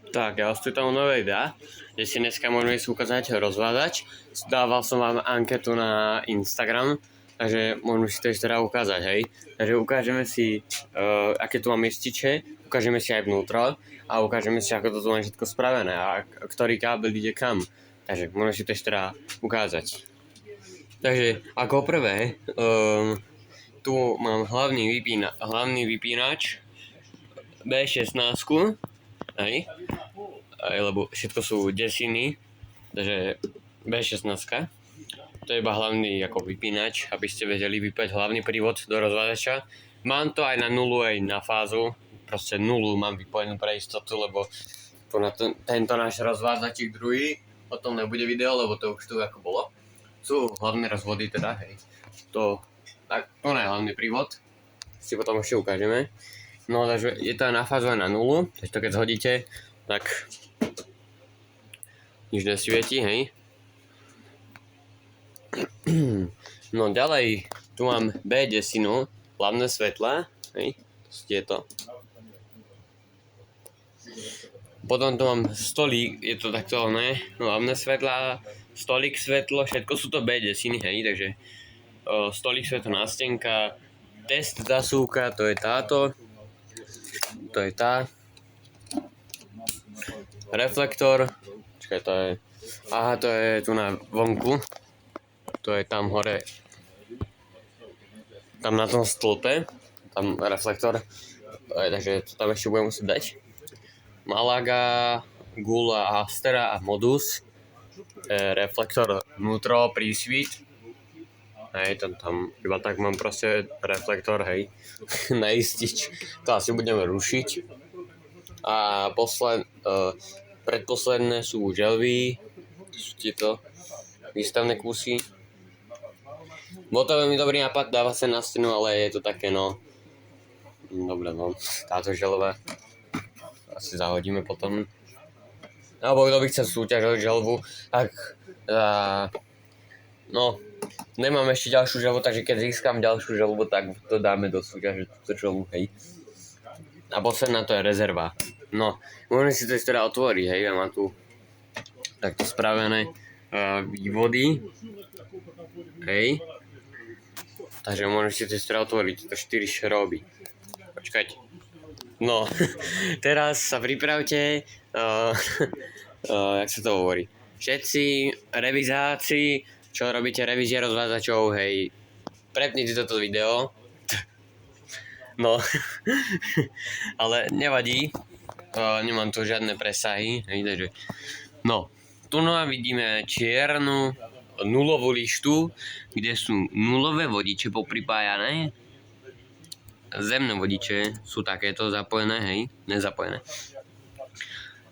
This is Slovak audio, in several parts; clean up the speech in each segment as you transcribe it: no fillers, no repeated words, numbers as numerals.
Tak, ja vás tu tam nové videa, kde si dneska môžeme si ukázať rozvázač. Dával som vám anketu na Instagram, takže môžeme si to ešte teda ukázať, hej. Takže ukážeme si, aké tu mám miestiče, ukážeme si aj vnútro a ukážeme si, ako to tu mám všetko spravené a ktorý kábel ide kam. Takže môžeme si to ešte teda ukázať. Takže ako prvé, tu mám hlavný vypínač B16, hej, lebo všetko sú desiny, takže B16, to je iba hlavný ako vypínač, aby ste vedeli vypať hlavný prívod do rozvázača. Mám to aj na nulu, aj na fázu, proste nulu mám vypojenú pre istotu, lebo tu na tento náš rozvázačík druhý, o tom nebude video, lebo to už tu ako bolo. Sú hlavné rozvody teda, hej, to je hlavný prívod, si potom ešte ukážeme. No takže je to na fázu aj na nulu, takže to keď zhodíte, tak nič nesvieti, hej. No ďalej, tu mám B10, hlavné svetlá, hej, to sú tieto. Potom tu mám stolík, je to takto, ne, hlavné svetlá, stolík, svetlo, všetko sú to B10, hej, takže stolík, svetlo, nástenka, test zasúka, to je táto. To je tá. Reflektor. Čakaj, to je... Aha, to je tu na vonku. To je tam hore. Tam na tom stĺpe. Tam reflektor. Takže to tam ešte budem musieť dať. Malaga, Gula, Astera a Modus. Reflektor vnútro, prísvit. Hej, tam iba tak mám proste reflektor, hej, na istič. To asi budeme rušiť. A predposledné sú želvy, sú tieto výstavné kusy. Bol to veľmi dobrý nápad, dáva sa na stenu, ale je to také, no, dobre, no, táto želva asi zahodíme potom. Alebo kto by chcel súťažiť želvu, tak no, nemám ešte ďalšiu želvu, takže keď získam ďalšiu želvu, tak to dáme do súťaže, túto želvu, hej. A posledná to je rezerva. No, môžeme si to ešte teda otvoriť, hej, ja mám tu takto spravené vývody, hej. Takže môžeme si to ešte teda otvoriť, to 4 šroby. Počkajte. No, teraz sa pripravte, jak sa to hovorí. Všetci revizáci, čo robíte revízie rozvázačov, hej, prepnite toto video. No, ale nevadí, nemám tu žiadne presahy, hej, takže... No, tu vidíme čiernu nulovú lištu, kde sú nulové vodiče popripájané. Zemné vodiče sú takéto zapojené, hej, nezapojené.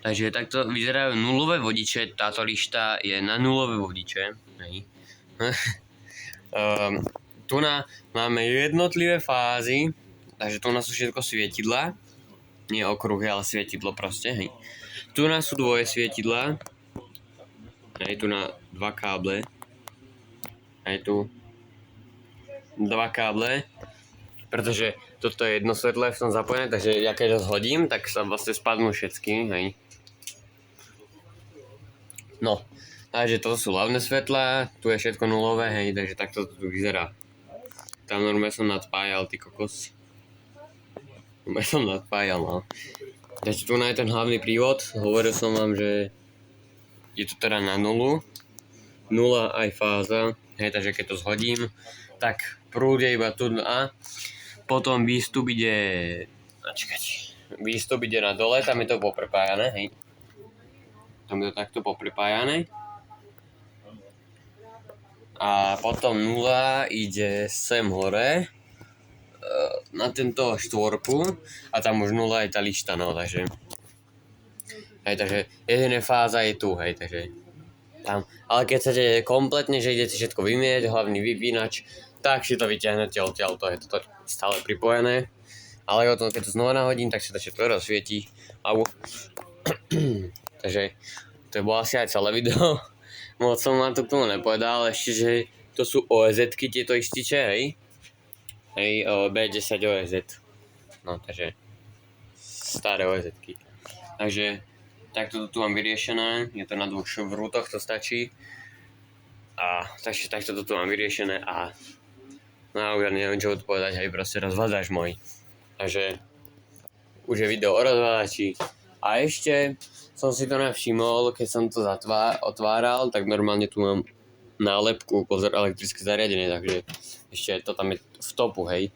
Takže takto vyzerajú nulové vodiče, táto lišta je na nulové vodiče, hej. Tu máme jednotlivé fázy, takže tu sú všetko svietidlá, nie okruhy, ale svietidlo proste, hej. Tu sú dvoje svietidlá, hej, tu na 2 káble, hej, tu 2 káble, pretože toto je jedno svetlo, som zapojené, takže ja keď ho zhodím, tak sa vlastne spadnú všetky, hej. No, takže toto sú hlavné svetlá, tu je všetko nulové, hej, takže takto to tu vyzerá. Tam normálne som nadpájal, ty kokos. Normálne som nadpájal, no. Takže tu je ten hlavný prívod, hovoril som vám, že je to teda na nulu. Nula aj fáza, hej, takže keď to zhodím, tak prúd je iba tu a potom výstup ide, výstup ide na dole, tam je to poprepájané, hej. Tam je to takto popripájané. A potom nula ide sem hore na tento štvorku a tam už nula je tá lišta, no, takže hej, takže jediná fáza je tu, hej, takže tam. Ale keď chcete kompletne, že idete všetko vymieť, hlavný vypínač, tak si to vyťahnete odtiaľ, to je toto stále pripojené. Ale keď to znova nahodím, tak sa to všetko rozsvietí. Au. Takže to bolo asi aj celé video. Moc som vám to k tomu nepovedal, ešte, že to sú OEZ-ky, tieto ističe, hej. Hej, B10 OEZ. No, takže staré OEZ-ky. Takže takto to tu mám vyriešené, je to na 2 švrútoch, to stačí. A takže takto to tu mám vyriešené a no ja neviem čo odpovedať, hej, proste rozvádzač môj. Takže už je video o rozvádači. A ešte som si to nevšimol, keď som to otváral, tak normálne tu mám nálepku, pozor, elektrické zariadenie, takže ešte to tam je v topu, hej.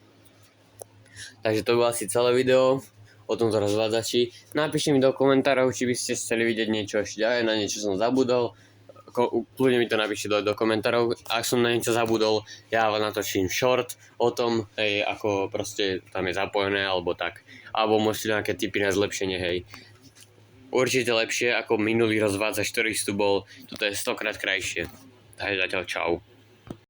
Takže to bolo asi celé video o tomto rozvádzači. Napíšte mi do komentárov, či by ste chceli vidieť niečo ešte ďalej, na niečo som zabudol. Kľudne mi to napíšte do komentárov, ak som na niečo zabudol, ja vám natočím short o tom, hej, ako proste tam je zapojené, alebo tak. Alebo môžete nejaké tipy na zlepšenie, hej. Určite lepšie ako minulý rozvádzač, ktorý tu bol, toto je 100-krát krajšie. Takže zatiaľ čau.